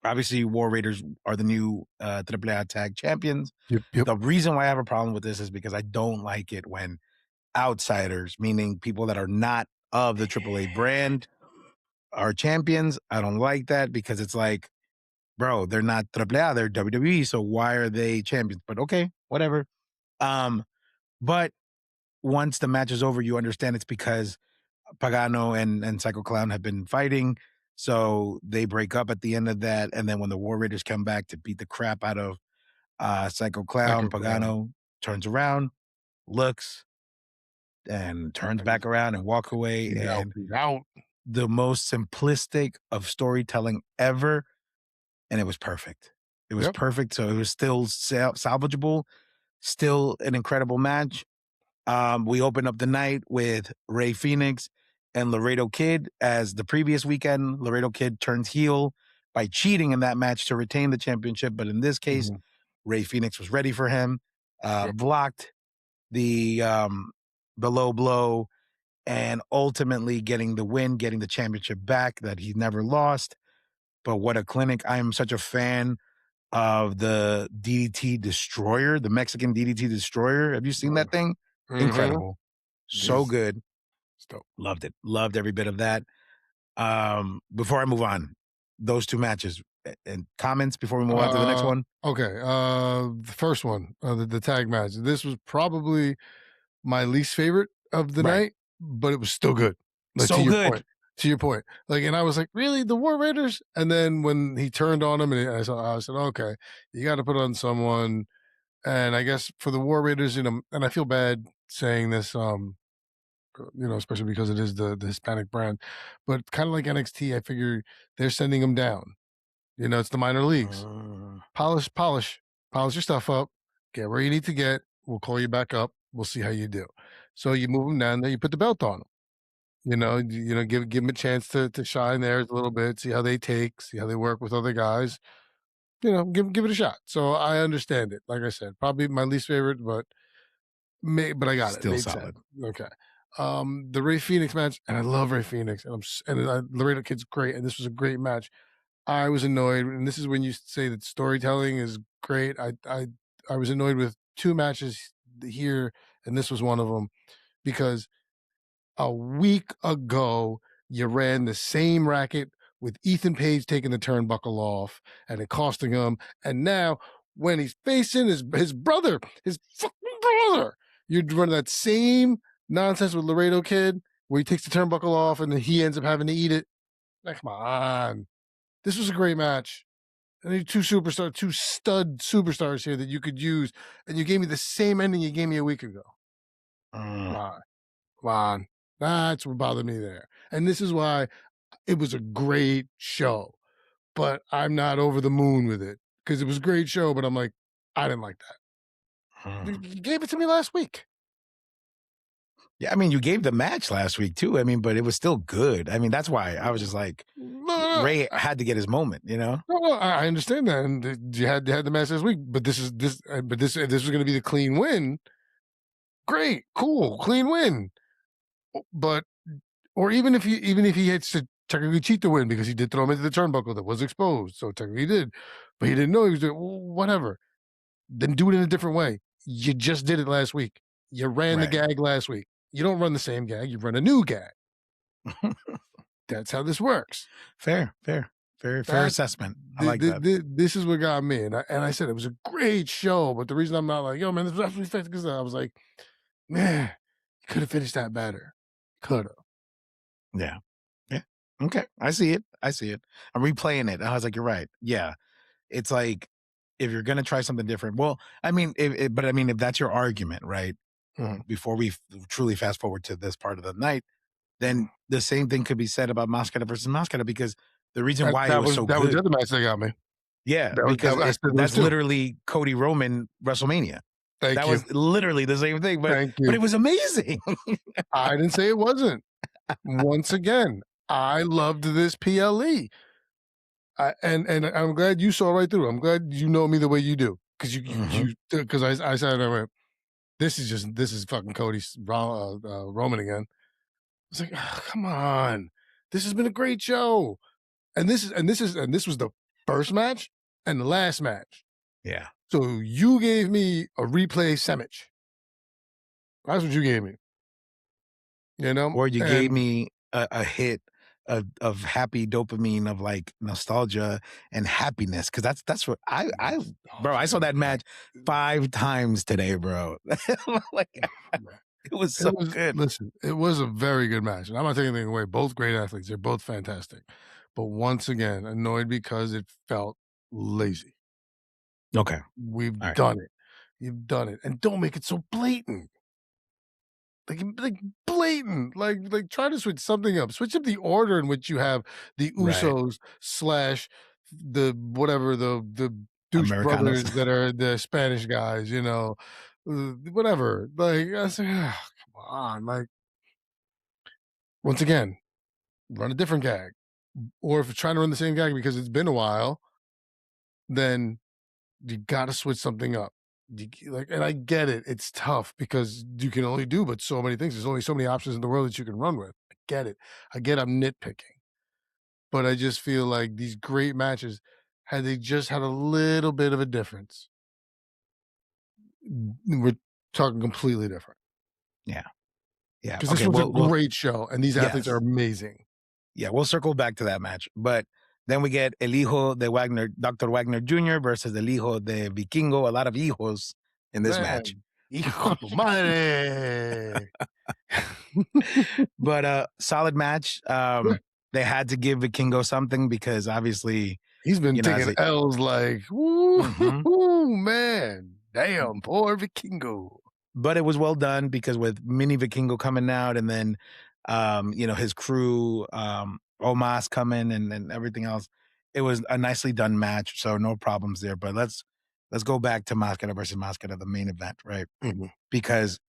obviously War Raiders are the new AAA tag champions. Yep. The reason why I have a problem with this is because I don't like it when outsiders, meaning people that are not of the AAA brand, are champions. I don't like that because it's like, bro, they're not AAA, they're WWE, so why are they champions? But okay, whatever. But once the match is over, you understand it's because Pagano and Psycho Clown have been fighting, so they break up at the end of that, and then when the War Raiders come back to beat the crap out of Psycho Clown, Pagano turns around, looks, and turns back around and walk away. And the most simplistic of storytelling ever, and it was perfect. It was perfect. So it was still salvageable, still an incredible match. We opened up the night with Rey Fenix and Laredo Kid. As the previous weekend, Laredo Kid turns heel by cheating in that match to retain the championship. But in this case, Rey Fenix was ready for him, blocked the low blow, and ultimately getting the win, getting the championship back that he never lost. But what a clinic. I am such a fan of the DDT Destroyer, the Mexican DDT Destroyer. Have you seen that thing? Incredible. So good. Loved it. Loved every bit of that. Before I move on, those two matches and comments before we move on to the next one. Okay. The first one, the tag match. This was probably my least favorite of the night, but it was still good. Like, so good. To your point. Like, and I was like, really, the War Raiders? And then when he turned on him, and I said, okay, you got to put on someone. And I guess for the War Raiders, and I feel bad saying this, especially because it is the Hispanic brand, but kind of like NXT, I figure they're sending them down. It's the minor leagues. Polish your stuff up, get where you need to get. We'll call you back up. We'll see how you do. So you move them down there, you put the belt on them. Give them a chance to shine there a little bit, see how they take, see how they work with other guys. Give it a shot. So I understand it. Like I said, probably my least favorite, but I got it. Still solid. Okay. The Rey Fenix match, and I love Rey Fenix, and Laredo Kid's great, and this was a great match. I was annoyed, and this is when you say that storytelling is great. I was annoyed with two matches here, and this was one of them, because a week ago you ran the same racket with Ethan Page taking the turnbuckle off and it costing him, and now when he's facing his brother, his fucking brother, you're running that same nonsense with Laredo Kid where he takes the turnbuckle off and then he ends up having to eat it. Like, come on. This was a great match. I need two stud superstars here that you could use, and you gave me the same ending you gave me a week ago. Come on. That's what bothered me there. And this is why it was a great show, but I'm not over the moon with it, because it was a great show, but I'm like, I didn't like that. You gave it to me last week. Yeah, I mean, you gave the match last week too. I mean, but it was still good. I mean, that's why I was just like, Ray had to get his moment, No, I understand that, and you had the match last week. But this was going to be the clean win. Great, cool, clean win. But or even if he had to technically cheat to win, because he did throw him into the turnbuckle that was exposed, so technically he did, but he didn't know he was doing whatever. Then do it in a different way. You just did it last week. You ran the gag last week. You don't run the same gag. You run a new gag. That's how this works. Fair assessment. I like that. This is what got me, and I said it was a great show. But the reason I'm not like, yo, man, this was absolutely fantastic, because I was like, man, you could have finished that better. Could have. Yeah. Okay, I see it. I'm replaying it. I was like, you're right. Yeah, it's like, if you're gonna try something different, well, I mean, if that's your argument, right? Before we truly fast forward to this part of the night, then the same thing could be said about Mascara versus Mascara, because the reason why it was so good. That was the other match that got me. Yeah, because that's literally Cody Roman WrestleMania. That was literally the same thing, but it was amazing. I didn't say it wasn't. Once again, I loved this PLE. And I'm glad you saw right through. I'm glad you know me the way you do, because I said I went, this is fucking Cody's Roman again. I was like, oh, come on, this has been a great show, and this was the first match and the last match. Yeah. So you gave me a replay sandwich. That's what you gave me. You know, or you gave me a hit of happy dopamine, of like nostalgia and happiness, because that's what I bro, I saw that match 5 times today, bro. Like, it was so good. Listen, it was a very good match, and I'm not taking anything away. Both great athletes. They're both fantastic. But once again, annoyed because it felt lazy. Okay. We've All right. done it. You've done it. And don't make it so blatant. Like blatant. Like try to switch something up. Switch up the order in which you have the Usos /the whatever, the douche Americanos. brothers that are the Spanish guys, you know, whatever. Like I was like, "Ah, come on, like once again, run a different gag. Or if you're trying to run the same gag because it's been a while, then you got to switch something up. And I get it. It's tough because you can only do but so many things. There's only so many options in the world that you can run with. I get it. I get I'm nitpicking. But I just feel like these great matches, had they just had a little bit of a difference, we're talking completely different. Yeah. Yeah. Because this was a great show, and these athletes are amazing. Yeah, we'll circle back to that match. But then we get El Hijo de Wagner, Dr. Wagner Jr. versus El Hijo de Vikingo. A lot of hijos in this match. Hijo tu madre. But solid match. They had to give Vikingo something because obviously he's been taking L's like, woo, man. Damn, poor Vikingo. But it was well done because with Mini Vikingo coming out, and then his crew, Omas coming and everything else, it was a nicely done match. So no problems there. But let's go back to Mascara versus Mascara, the main event, right? Because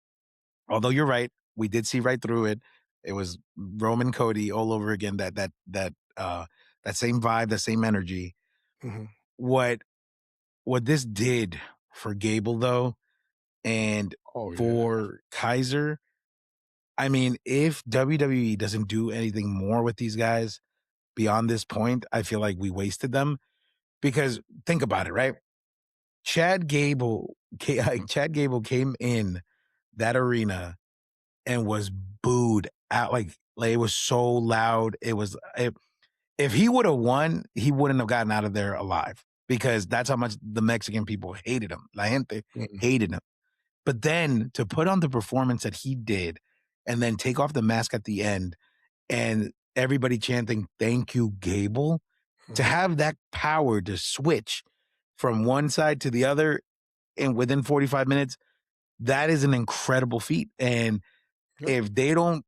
although you're right, we did see right through it. It was Roman Cody all over again. That same vibe, that same energy. What this did for Gable though, and for Kaiser, I mean, if WWE doesn't do anything more with these guys beyond this point, I feel like we wasted them. Because think about it, right? Chad Gable came in that arena and was booed out. Like it was so loud. If he would have won, he wouldn't have gotten out of there alive, because that's how much the Mexican people hated him. La gente hated him. But then to put on the performance that he did, and then take off the mask at the end, and everybody chanting, "Thank you, Gable," to have that power to switch from one side to the other and within 45 minutes, that is an incredible feat. And if they don't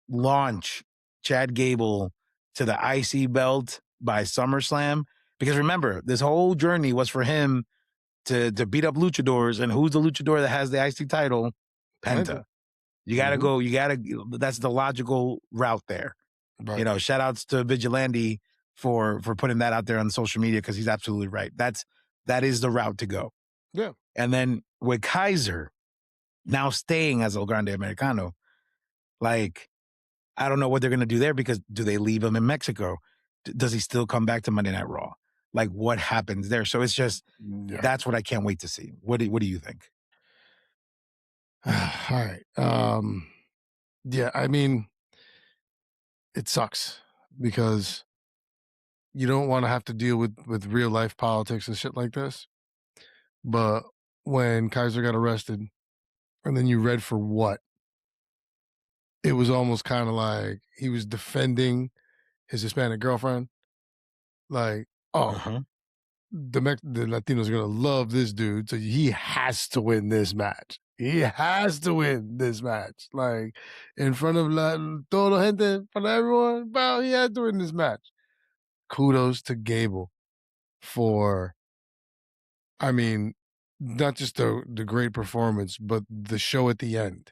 launch Chad Gable to the IC belt by SummerSlam, because remember, this whole journey was for him to beat up luchadors, and who's the luchador that has the IC title? Penta. You gotta go, that's the logical route there. Right. You know, shout outs to Vigilante for putting that out there on social media, because he's absolutely right. That is the route to go. Yeah. And then with Kaiser now staying as El Grande Americano, like, I don't know what they're gonna do there, because do they leave him in Mexico? Does he still come back to Monday Night Raw? Like, what happens there? So it's just, that's what I can't wait to see. What do you think? All right. Yeah, I mean, it sucks because you don't want to have to deal with real life politics and shit like this. But when Kaiser got arrested and then you read for what, it was almost kind of like he was defending his Hispanic girlfriend. Like, the Latinos are going to love this dude, so he has to win this match. He has to win this match. Like, in front of todo gente, in front of everyone, bro, he had to win this match. Kudos to Gable for, I mean, not just the great performance, but the show at the end.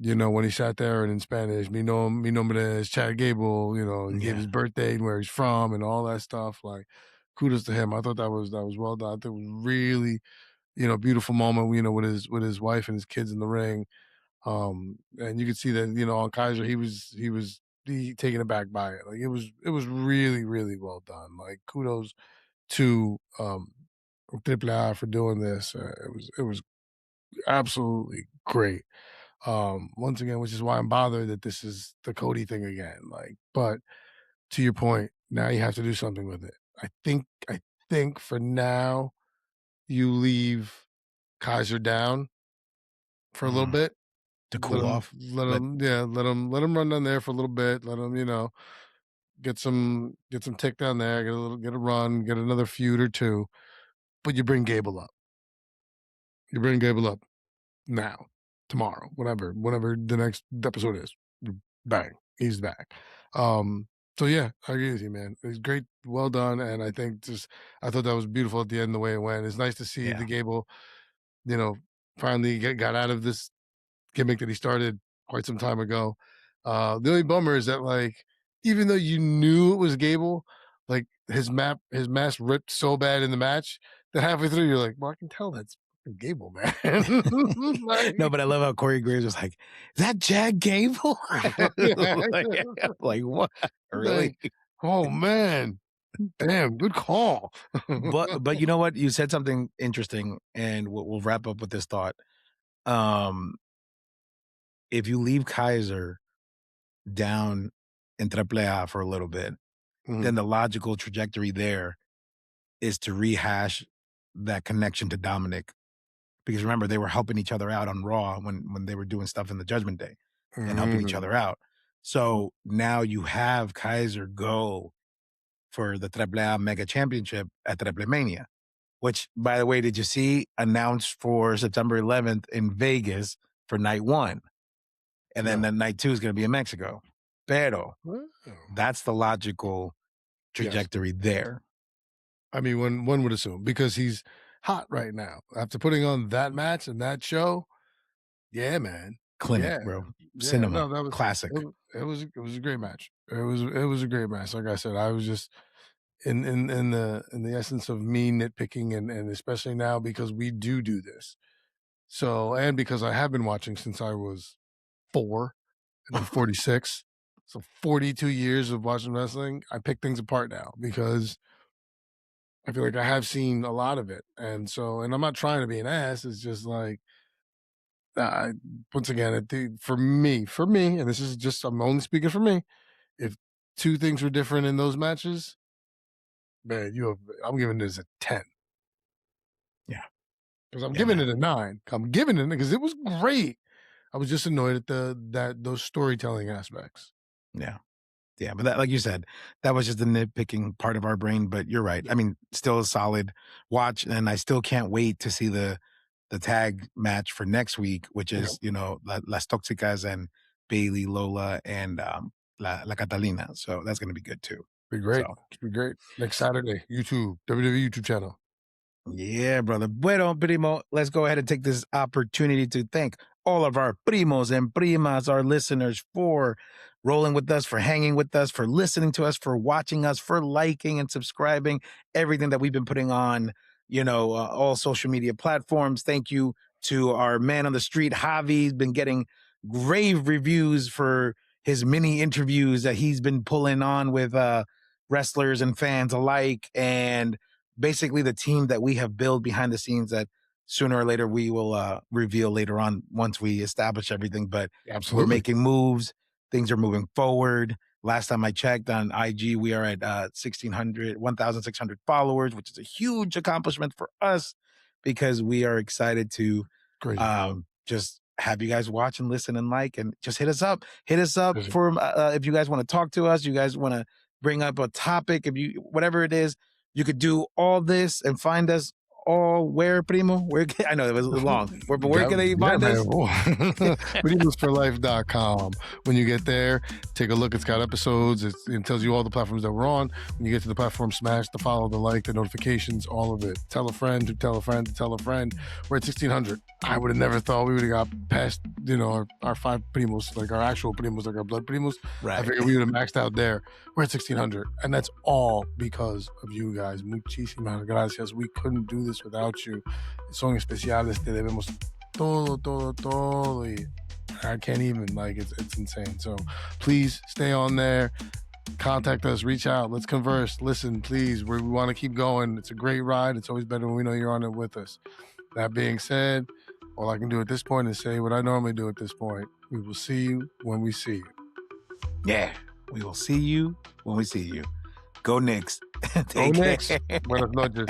when he sat there and in Spanish, mi nombre es Chad Gable, he gave his birthday and where he's from and all that stuff. Like, kudos to him. I thought that was well done. I think it was really, beautiful moment, with his wife and his kids in the ring. And you could see that, on Kaiser, he was taken aback by it. Like, it was really, really well done. Like, kudos to Triple A for doing this. It was absolutely great. Once again, which is why I'm bothered that this is the Cody thing again. Like, but to your point, now you have to do something with it. I think for now you leave Kaiser down for a little bit to cool off. Let him run down there for a little bit. Let him, get some tick down there, get a run, get another feud or two. But you bring Gable up. You bring Gable up now, tomorrow, whenever the next episode is. Bang, he's back. So yeah, I agree with you, man. It's great, well done, and I think I thought that was beautiful at the end the way it went. It's nice to see the Gable, finally got out of this gimmick that he started quite some time ago. The only bummer is that, like, even though you knew it was Gable, like, his mask ripped so bad in the match that halfway through you're like, well, I can tell that's Gable, man. Like, no, but I love how Corey Graves was like, "Is that Chad Gable?" like, what? Really? Like, oh man, damn, good call. but you know what? You said something interesting, and we'll wrap up with this thought. If you leave Kaiser down in Triple A for a little bit, then the logical trajectory there is to rehash that connection to Dominic. Because remember, they were helping each other out on Raw when they were doing stuff in the Judgment Day and helping each other out. So now you have Kaiser go for the Triple A Mega Championship at Triple Mania, which, by the way, did you see, announced for September 11th in Vegas for night 1. And then the night 2 is going to be in Mexico. Pero that's the logical trajectory there. I mean, one would assume, because he's hot right now after putting on that match and that show. Yeah, man. Clinic, bro. Cinema. No, that was classic. It was a great match. It was a great match. Like I said, I was just in the essence of me nitpicking, and especially now because we do this. So, and because I have been watching since I was 4 and I'm 46. So 42 years of watching wrestling, I pick things apart now because I feel like I have seen a lot of it. And I'm not trying to be an ass. It's just like, once again, for me, and this is just, I'm only speaking for me. If 2 things were different in those matches, man, I'm giving this a 10. Yeah. Because I'm giving it a 9. I'm giving it because it was great. I was just annoyed at those storytelling aspects. Yeah. Yeah, but that, like you said, that was just the nitpicking part of our brain. But you're right. I mean, still a solid watch, and I still can't wait to see the tag match for next week, which is Las Tóxicas and Bailey, Lola, and La Catalina. So that's going to be good too. Be great. Be great. Next Saturday, YouTube, WWE YouTube channel. Yeah, brother. Bueno, primo, let's go ahead and take this opportunity to thank all of our primos and primas, our listeners, for rolling with us, for hanging with us, for listening to us, for watching us, for liking and subscribing, everything that we've been putting on, all social media platforms. Thank you to our man on the street, Javi. He's been getting rave reviews for his mini interviews that he's been pulling on with wrestlers and fans alike, and basically the team that we have built behind the scenes that sooner or later we will reveal later on once we establish everything. But absolutely, we're making moves. Things are moving forward. Last time I checked on IG, we are at 1,600 followers, which is a huge accomplishment for us because we are excited to just have you guys watch and listen and like, and just hit us up. Hit us up for if you guys want to talk to us, you guys want to bring up a topic, whatever it is, you could do all this and find us where, Primo? Where? I know it was long. Where can they find us? Primosforlife.com. When you get there, take a look. It's got episodes. It tells you all the platforms that we're on. When you get to the platform, smash the follow, the like, the notifications, all of it. Tell a friend to tell a friend to tell a friend. We're at 1,600. I would have never thought we would have got past, our 5 Primos, like our actual Primos, like our blood Primos. Right. I figured we would have maxed out there. We're at 1,600. And that's all because of you guys. Muchísimas gracias. We couldn't do this without you. Son especiales. Te debemos todo. I can't even, it's insane. So please stay on there. Contact us, reach out, let's converse, listen, please. We want to keep going. It's a great ride. It's always better when we know you're on it with us. That being said, all I can do at this point is say what I normally do at this point. We will see you when we see you. Yeah, we will see you when we see you. Go Knicks. Go Knicks. Buenas noches.